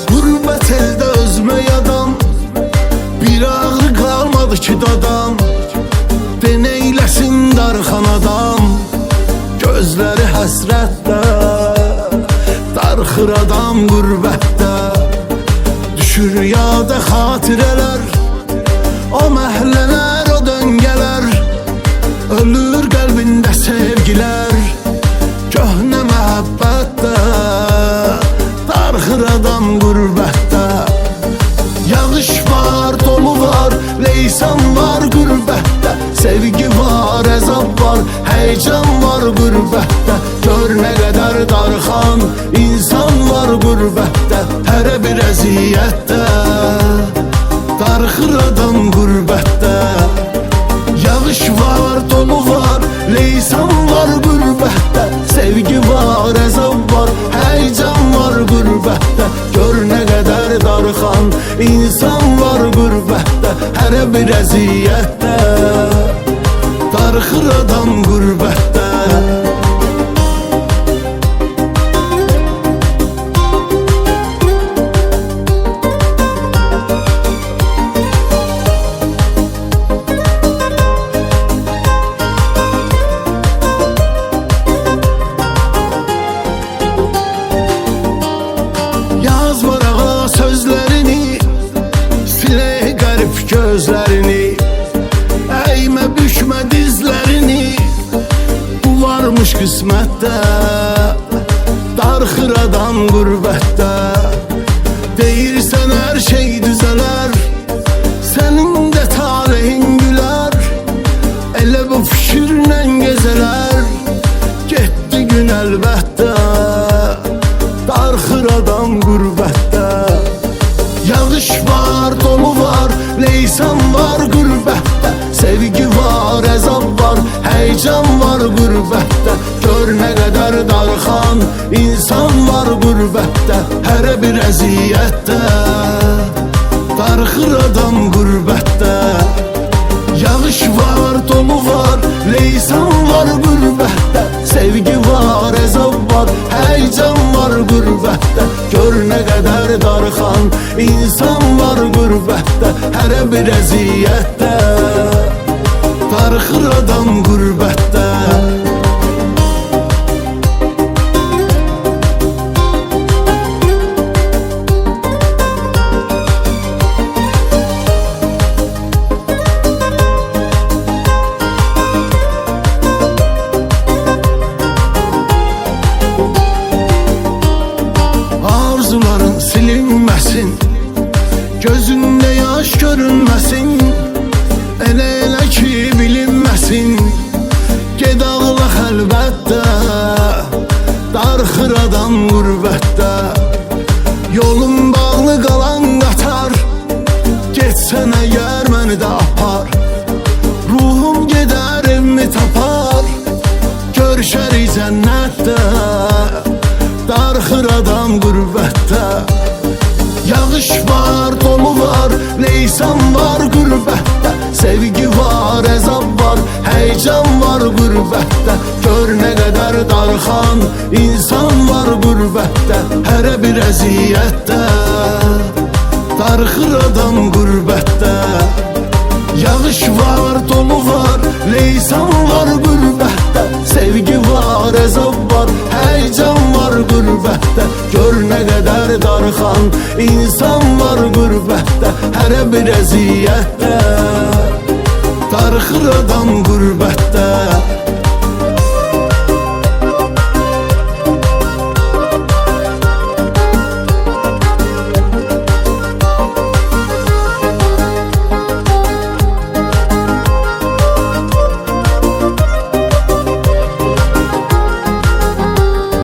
Gurbet elde özme adam, bir ağrı kalmadı ki dadam. Deneylesin darxan adam, gözleri həsrətdə. Darxır adam qürbətdə, düşür yada xatirələr. O məhlələr, o döngələr, ölür qəlbində sevgilər. Köhnə məhəbbətdə, darxır adam qürbətdə. Yağış var, dolu var, leysan var qürbətdə. Sevgi var, əzab var, həycan var qürbətdə. Gör nə qədər darxan insan var qürbətdə. Hərə bir əziyyətdə, darxır adam qürbətdə. Yağış var, dolu var, leysan var qürbətdə. Sevgi var, əzab var, həycan var qürbətdə. Gör nə qədər darxan insan var qürbətdə. Hərə bir əziyyətdə, darxır adam qürbətdə. Yaz varağa sözlərini, silə qərib gözlərini. Əymə bükmə dizlərini, bu varmış qismətdə. Darxır adam qürbətdə, deyirsən hər şey düzələr. Sənin də talehin gülər, elə bu fikirlə gezələr. Getdi gün əlbəttə, darxır adam qürbətdə. Yağış var, dolu var, leysan var qürbətdə. Sevgi var, əzab var, həycan var qürbətdə. Gör nə qədər darxan insan var qürbətdə. Hərə bir əziyyətdə, darxır adam qürbətdə. Yağış var, dolu var, leysan var qürbətdə. Sevgi var, əzab var, həycan var qürbətdə. Gör nə qədər darxan insan var qürbətdə. Hərə bir əziyyətdə, darxır adam qürbətdə. Arzuların silinməsin, gözündə yaş görünməsin. Elə ki bilinməsin, ged ağla xəlbətdə. Darxır adam qürbətdə, yolun bağlı qalan qatar. Getsən əgər məni də apar, ruhum gedər evimi tapar. Görüşərik cənnətdə, darxır adam qürbətdə. Yağış var, dolu var, leysan var qürbətdə. Sevgi var, əzab var, həycan var qürbətdə. Gör nə qədər darxan insan var qürbətdə. Hərə bir əziyyətdə, darxır adam qürbətdə. Yağış var, dolu var, leysan var qürbətdə. Sevgi var, əzab var, həycan var qürbətdə. Gör nə qədər darxan insan var qürbətdə. Hərə bir əziyyətdə, darxır adam qürbətdə.